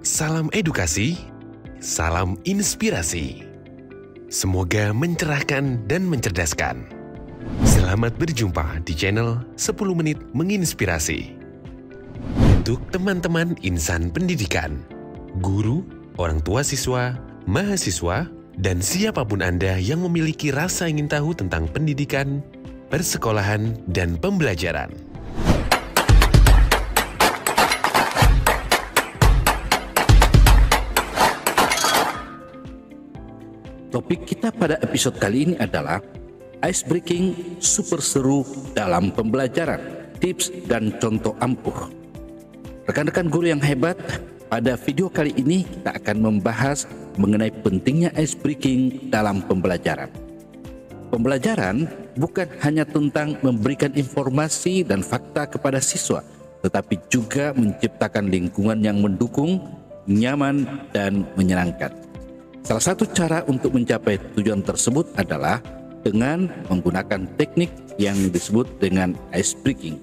Salam edukasi, salam inspirasi. Semoga mencerahkan dan mencerdaskan. Selamat berjumpa di channel 10 Menit Menginspirasi. Untuk teman-teman insan pendidikan, guru, orang tua siswa, mahasiswa, dan siapapun Anda yang memiliki rasa ingin tahu tentang pendidikan, persekolahan, dan pembelajaran. Topik kita pada episode kali ini adalah ice breaking super seru dalam pembelajaran, tips dan contoh ampuh. Rekan-rekan guru yang hebat, pada video kali ini kita akan membahas mengenai pentingnya ice breaking dalam pembelajaran. Pembelajaran bukan hanya tentang memberikan informasi dan fakta kepada siswa, tetapi juga menciptakan lingkungan yang mendukung, nyaman, dan menyenangkan. Salah satu cara untuk mencapai tujuan tersebut adalah dengan menggunakan teknik yang disebut dengan ice breaking.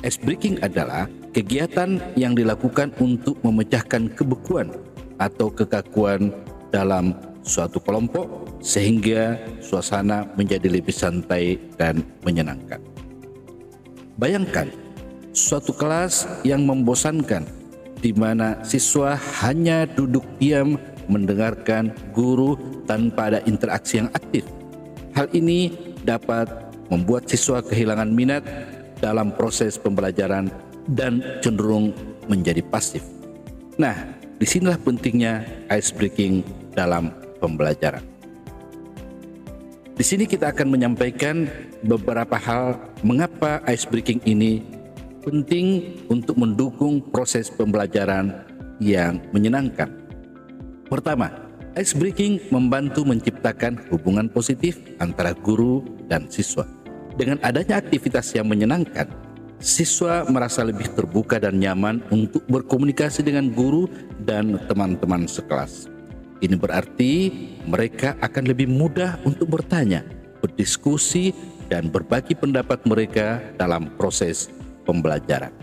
Ice breaking adalah kegiatan yang dilakukan untuk memecahkan kebekuan atau kekakuan dalam suatu kelompok sehingga suasana menjadi lebih santai dan menyenangkan. Bayangkan suatu kelas yang membosankan di mana siswa hanya duduk diam mendengarkan guru tanpa ada interaksi yang aktif. Hal ini dapat membuat siswa kehilangan minat dalam proses pembelajaran dan cenderung menjadi pasif. Nah, disinilah pentingnya ice breaking dalam pembelajaran. Di sini kita akan menyampaikan beberapa hal mengapa ice breaking ini penting untuk mendukung proses pembelajaran yang menyenangkan. Pertama, ice breaking membantu menciptakan hubungan positif antara guru dan siswa. Dengan adanya aktivitas yang menyenangkan, siswa merasa lebih terbuka dan nyaman untuk berkomunikasi dengan guru dan teman-teman sekelas. Ini berarti mereka akan lebih mudah untuk bertanya, berdiskusi, dan berbagi pendapat mereka dalam proses pembelajaran.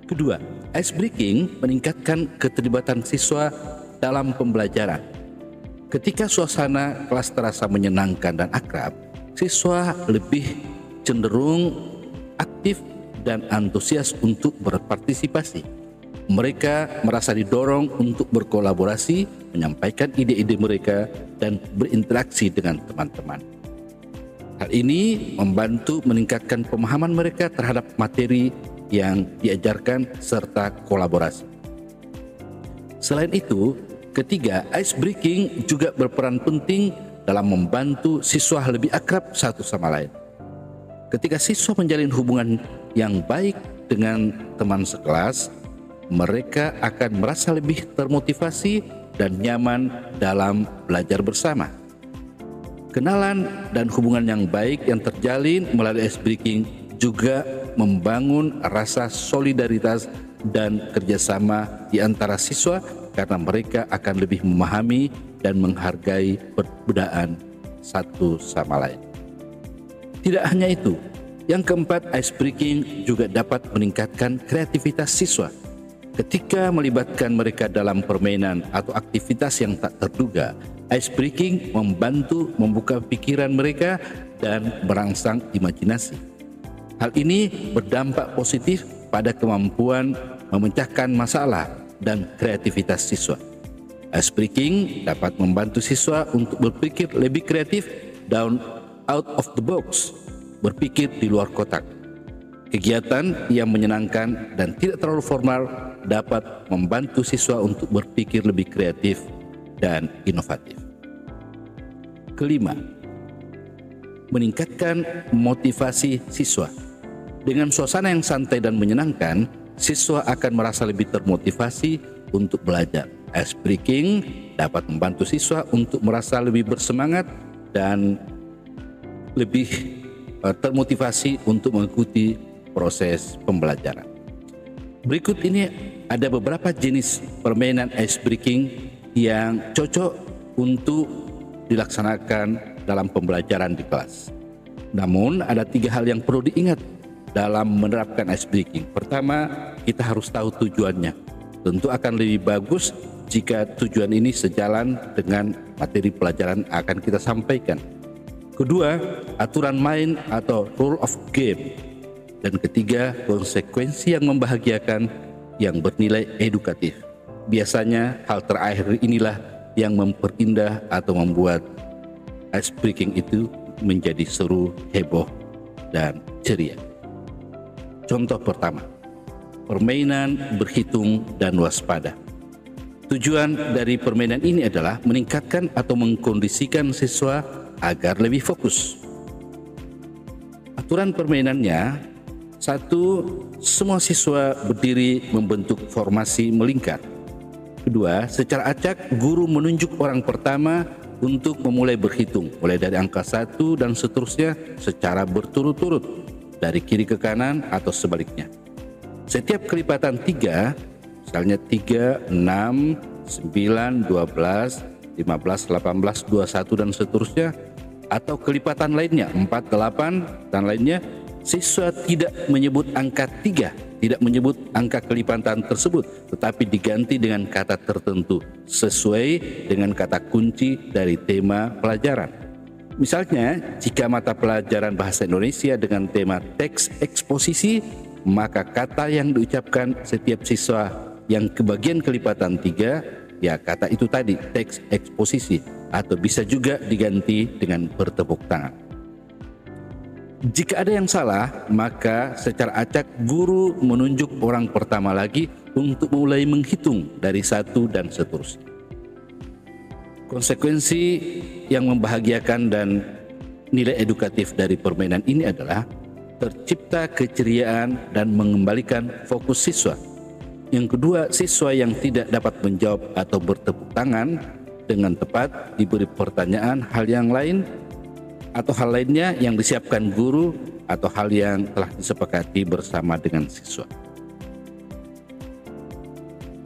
Kedua, ice breaking meningkatkan keterlibatan siswa dalam pembelajaran. Ketika suasana kelas terasa menyenangkan dan akrab, siswa lebih cenderung aktif dan antusias untuk berpartisipasi. Mereka merasa didorong untuk berkolaborasi, menyampaikan ide-ide mereka, dan berinteraksi dengan teman-teman. Hal ini membantu meningkatkan pemahaman mereka terhadap materi yang diajarkan serta kolaborasi. Selain itu, ketiga, ice breaking juga berperan penting dalam membantu siswa lebih akrab satu sama lain. Ketika siswa menjalin hubungan yang baik dengan teman sekelas, mereka akan merasa lebih termotivasi dan nyaman dalam belajar bersama. Kenalan dan hubungan yang baik yang terjalin melalui ice breaking juga membangun rasa solidaritas dan kerjasama di antara siswa karena mereka akan lebih memahami dan menghargai perbedaan satu sama lain. Tidak hanya itu, yang keempat, ice breaking juga dapat meningkatkan kreativitas siswa. Ketika melibatkan mereka dalam permainan atau aktivitas yang tak terduga, ice breaking membantu membuka pikiran mereka dan merangsang imajinasi. Hal ini berdampak positif pada kemampuan memecahkan masalah dan kreativitas siswa. Ice breaking dapat membantu siswa untuk berpikir lebih kreatif dan out of the box, berpikir di luar kotak. Kegiatan yang menyenangkan dan tidak terlalu formal dapat membantu siswa untuk berpikir lebih kreatif dan inovatif. Kelima, meningkatkan motivasi siswa. Dengan suasana yang santai dan menyenangkan, siswa akan merasa lebih termotivasi untuk belajar. Ice breaking dapat membantu siswa untuk merasa lebih bersemangat dan lebih termotivasi untuk mengikuti proses pembelajaran. Berikut ini ada beberapa jenis permainan ice breaking yang cocok untuk dilaksanakan dalam pembelajaran di kelas. Namun ada 3 hal yang perlu diingat dalam menerapkan ice breaking. Pertama, kita harus tahu tujuannya. Tentu akan lebih bagus jika tujuan ini sejalan dengan materi pelajaran akan kita sampaikan. Kedua, aturan main atau rule of game. Dan ketiga, konsekuensi yang membahagiakan yang bernilai edukatif. Biasanya hal terakhir inilah yang memperindah atau membuat ice breaking itu menjadi seru, heboh, dan ceria. Contoh pertama, permainan berhitung dan waspada. Tujuan dari permainan ini adalah meningkatkan atau mengkondisikan siswa agar lebih fokus. Aturan permainannya, 1. Semua siswa berdiri membentuk formasi melingkar. 2. Secara acak, guru menunjuk orang pertama untuk memulai berhitung, mulai dari angka 1 dan seterusnya secara berturut-turut, dari kiri ke kanan atau sebaliknya. Setiap kelipatan 3, misalnya 3, 6, 9, 12, 15, 18, 21 dan seterusnya, atau kelipatan lainnya 4, 8 dan lainnya, siswa tidak menyebut angka 3, tidak menyebut angka kelipatan tersebut, tetapi diganti dengan kata tertentu sesuai dengan kata kunci dari tema pelajaran. Misalnya, jika mata pelajaran bahasa Indonesia dengan tema teks eksposisi, maka kata yang diucapkan setiap siswa yang kebagian kelipatan 3, ya kata itu tadi, teks eksposisi, atau bisa juga diganti dengan bertepuk tangan. Jika ada yang salah, maka secara acak guru menunjuk orang pertama lagi untuk mulai menghitung dari 1 dan seterusnya. Konsekuensi yang membahagiakan dan nilai edukatif dari permainan ini adalah tercipta keceriaan dan mengembalikan fokus siswa. Yang kedua, siswa yang tidak dapat menjawab atau bertepuk tangan dengan tepat diberi pertanyaan hal yang lain atau hal lainnya yang disiapkan guru atau hal yang telah disepakati bersama dengan siswa.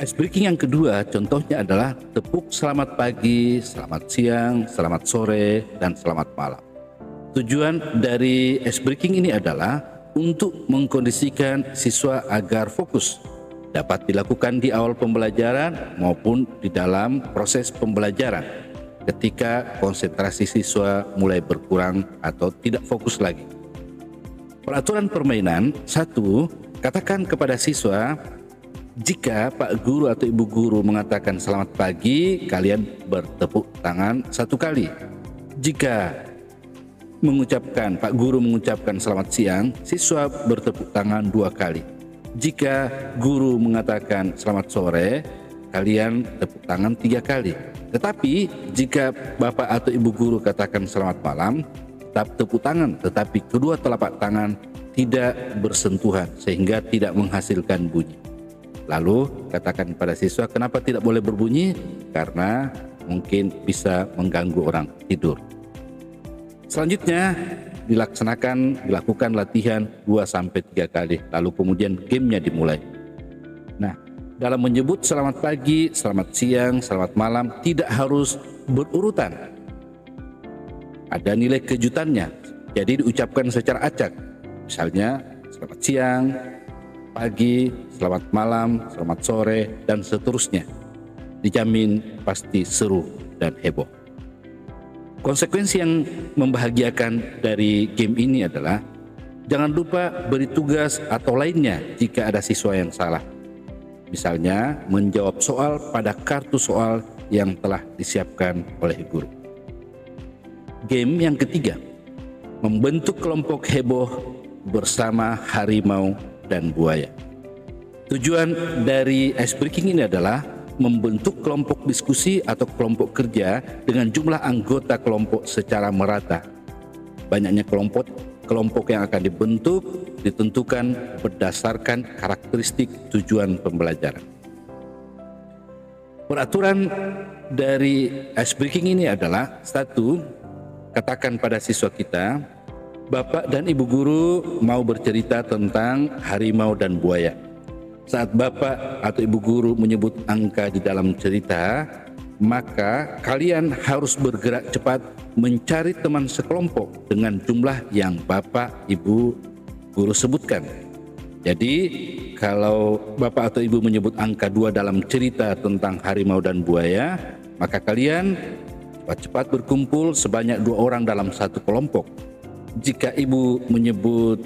Ice breaking yang kedua contohnya adalah tepuk selamat pagi, selamat siang, selamat sore, dan selamat malam. Tujuan dari ice breaking ini adalah untuk mengkondisikan siswa agar fokus, dapat dilakukan di awal pembelajaran maupun di dalam proses pembelajaran ketika konsentrasi siswa mulai berkurang atau tidak fokus lagi. Peraturan permainan, 1. Katakan kepada siswa, jika Pak Guru atau Ibu Guru mengatakan selamat pagi, kalian bertepuk tangan 1 kali. Jika Pak Guru mengucapkan selamat siang, siswa bertepuk tangan 2 kali. Jika guru mengatakan selamat sore, kalian tepuk tangan 3 kali. Tetapi jika Bapak atau Ibu Guru katakan selamat malam, tetap tepuk tangan, tetapi kedua telapak tangan tidak bersentuhan sehingga tidak menghasilkan bunyi. Lalu katakan pada siswa, kenapa tidak boleh berbunyi? Karena mungkin bisa mengganggu orang tidur. Selanjutnya dilakukan latihan 2-3 kali, lalu kemudian gamenya dimulai. Nah, dalam menyebut selamat pagi, selamat siang, selamat malam tidak harus berurutan. Ada nilai kejutannya, jadi diucapkan secara acak. Misalnya selamat siang, pagi, selamat malam, selamat sore, dan seterusnya. Dijamin pasti seru dan heboh. Konsekuensi yang membahagiakan dari game ini adalah jangan lupa beri tugas atau lainnya jika ada siswa yang salah. Misalnya menjawab soal pada kartu soal yang telah disiapkan oleh guru. Game yang ketiga, membentuk kelompok heboh bersama harimau dan buaya. Tujuan dari ice breaking ini adalah membentuk kelompok diskusi atau kelompok kerja dengan jumlah anggota kelompok secara merata. Banyaknya kelompok yang akan dibentuk ditentukan berdasarkan karakteristik tujuan pembelajaran. Peraturan dari ice breaking ini adalah 1. Katakan pada siswa kita, Bapak dan Ibu Guru mau bercerita tentang harimau dan buaya. Saat Bapak atau Ibu Guru menyebut angka di dalam cerita, maka kalian harus bergerak cepat mencari teman sekelompok dengan jumlah yang Bapak Ibu Guru sebutkan. Jadi kalau Bapak atau Ibu menyebut angka 2 dalam cerita tentang harimau dan buaya, maka kalian cepat-cepat berkumpul sebanyak 2 orang dalam satu kelompok. Jika Ibu menyebut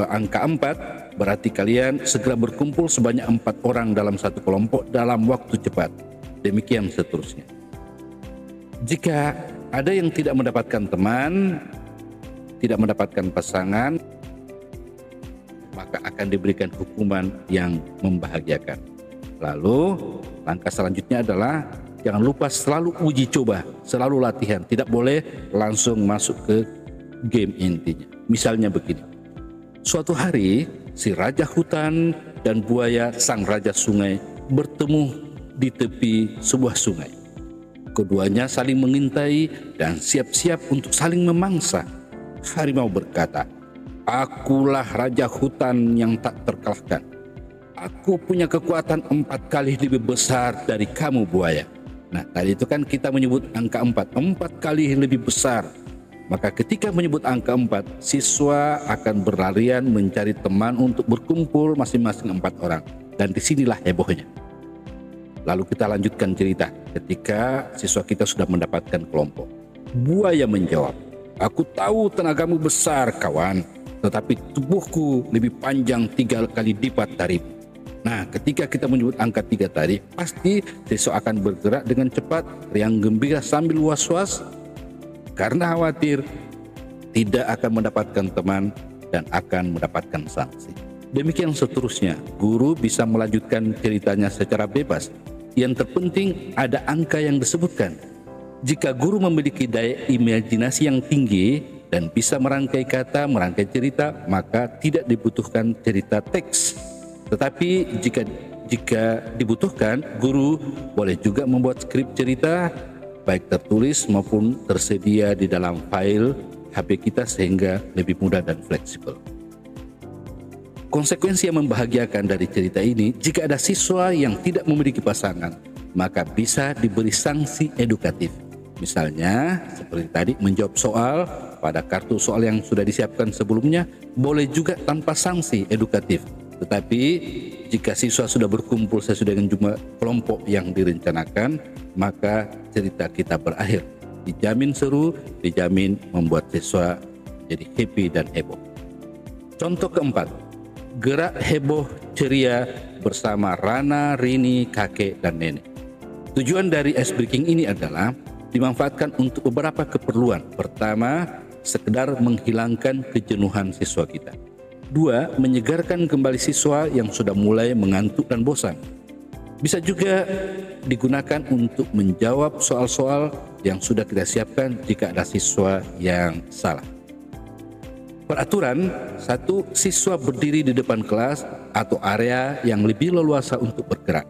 angka 4, berarti kalian segera berkumpul sebanyak 4 orang dalam satu kelompok dalam waktu cepat. Demikian seterusnya. Jika ada yang tidak mendapatkan teman, tidak mendapatkan pasangan, maka akan diberikan hukuman yang membahagiakan. Lalu langkah selanjutnya adalah jangan lupa selalu uji coba, selalu latihan. Tidak boleh langsung masuk ke game intinya. Misalnya begini, suatu hari si raja hutan dan buaya sang raja sungai bertemu di tepi sebuah sungai. Keduanya saling mengintai dan siap-siap untuk saling memangsa. Harimau berkata, "Akulah raja hutan yang tak terkalahkan. Aku punya kekuatan 4 kali lebih besar dari kamu buaya." Nah, tadi itu kan kita menyebut angka 4 kali lebih besar. Maka ketika menyebut angka 4, siswa akan berlarian mencari teman untuk berkumpul masing-masing 4 orang. Dan disinilah hebohnya. Lalu kita lanjutkan cerita ketika siswa kita sudah mendapatkan kelompok. Buaya menjawab, "Aku tahu tenagamu besar kawan, tetapi tubuhku lebih panjang 3 kali lipat darimu." Nah, ketika kita menyebut angka 3 tadi, pasti siswa akan bergerak dengan cepat, riang gembira sambil was-was, karena khawatir tidak akan mendapatkan teman dan akan mendapatkan sanksi. Demikian seterusnya, guru bisa melanjutkan ceritanya secara bebas. Yang terpenting ada angka yang disebutkan. Jika guru memiliki daya imajinasi yang tinggi dan bisa merangkai kata, merangkai cerita, maka tidak dibutuhkan cerita teks. Tetapi jika dibutuhkan, guru boleh juga membuat skrip cerita, baik tertulis maupun tersedia di dalam file HP kita sehingga lebih mudah dan fleksibel. Konsekuensi yang membahagiakan dari cerita ini, jika ada siswa yang tidak memiliki pasangan, maka bisa diberi sanksi edukatif. Misalnya, seperti tadi menjawab soal pada kartu soal yang sudah disiapkan sebelumnya, boleh juga tanpa sanksi edukatif. Tetapi, jika siswa sudah berkumpul sesuai dengan jumlah kelompok yang direncanakan, maka cerita kita berakhir. Dijamin seru, dijamin membuat siswa jadi happy dan heboh. Contoh keempat, gerak heboh ceria bersama Rana, Rini, kakek, dan nenek. Tujuan dari ice breaking ini adalah dimanfaatkan untuk beberapa keperluan. Pertama, sekedar menghilangkan kejenuhan siswa kita. 2, menyegarkan kembali siswa yang sudah mulai mengantuk dan bosan. Bisa juga digunakan untuk menjawab soal-soal yang sudah kita siapkan jika ada siswa yang salah. Peraturan, 1, siswa berdiri di depan kelas atau area yang lebih leluasa untuk bergerak.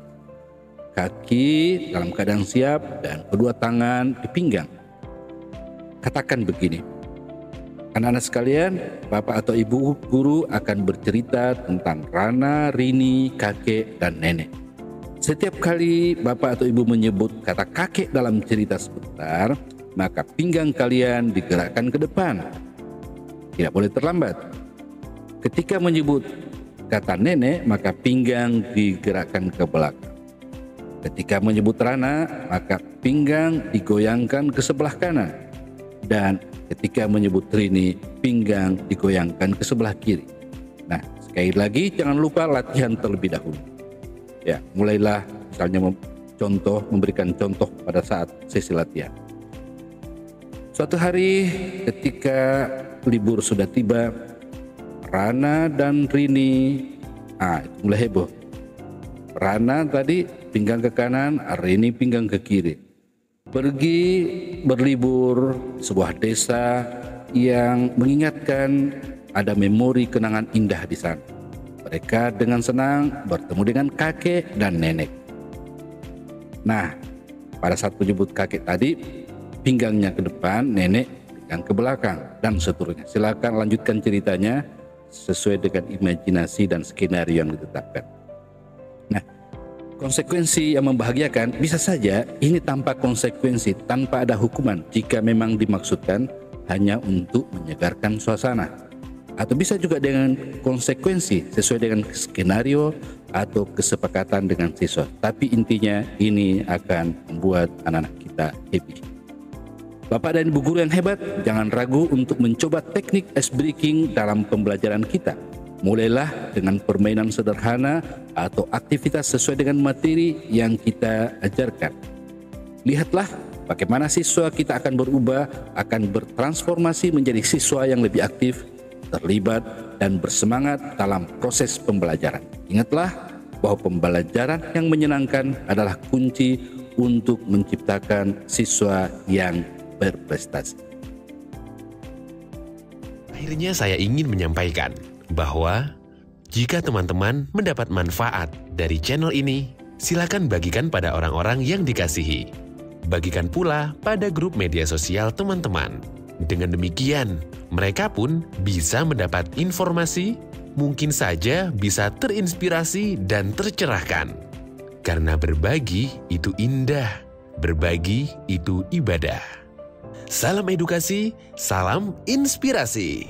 Kaki dalam keadaan siap dan kedua tangan di pinggang. Katakan begini, anak-anak sekalian, bapak atau ibu guru akan bercerita tentang Rana, Rini, kakek, dan nenek. Setiap kali bapak atau ibu menyebut kata kakek dalam cerita sebentar, maka pinggang kalian digerakkan ke depan. Tidak boleh terlambat. Ketika menyebut kata nenek, maka pinggang digerakkan ke belakang. Ketika menyebut Rana, maka pinggang digoyangkan ke sebelah kanan. Dan ketika menyebut Rini, pinggang digoyangkan ke sebelah kiri. Nah, sekali lagi jangan lupa latihan terlebih dahulu. Ya, mulailah misalnya memberikan contoh pada saat sesi latihan. Suatu hari ketika libur sudah tiba, Rana dan Rini itu mulai heboh. Rana tadi pinggang ke kanan, Rini pinggang ke kiri. Pergi berlibur sebuah desa yang mengingatkan ada memori kenangan indah di sana. Mereka dengan senang bertemu dengan kakek dan nenek. Nah, pada saat menyebut kakek tadi, pinggangnya ke depan, nenek pinggang ke belakang, dan seterusnya. Silakan lanjutkan ceritanya sesuai dengan imajinasi dan skenario yang ditetapkan. Nah, konsekuensi yang membahagiakan bisa saja ini tanpa konsekuensi, tanpa ada hukuman jika memang dimaksudkan hanya untuk menyegarkan suasana. atau bisa juga dengan konsekuensi sesuai dengan skenario atau kesepakatan dengan siswa. Tapi intinya ini akan membuat anak-anak kita happy. Bapak dan Ibu guru yang hebat, jangan ragu untuk mencoba teknik ice breaking dalam pembelajaran kita. Mulailah dengan permainan sederhana atau aktivitas sesuai dengan materi yang kita ajarkan. Lihatlah bagaimana siswa kita akan berubah, akan bertransformasi menjadi siswa yang lebih aktif, terlibat, dan bersemangat dalam proses pembelajaran. Ingatlah bahwa pembelajaran yang menyenangkan adalah kunci untuk menciptakan siswa yang berprestasi. Akhirnya saya ingin menyampaikan bahwa jika teman-teman mendapat manfaat dari channel ini, silakan bagikan pada orang-orang yang dikasihi. Bagikan pula pada grup media sosial teman-teman. Dengan demikian, mereka pun bisa mendapat informasi, mungkin saja bisa terinspirasi dan tercerahkan. Karena berbagi itu indah, berbagi itu ibadah. Salam edukasi, salam inspirasi.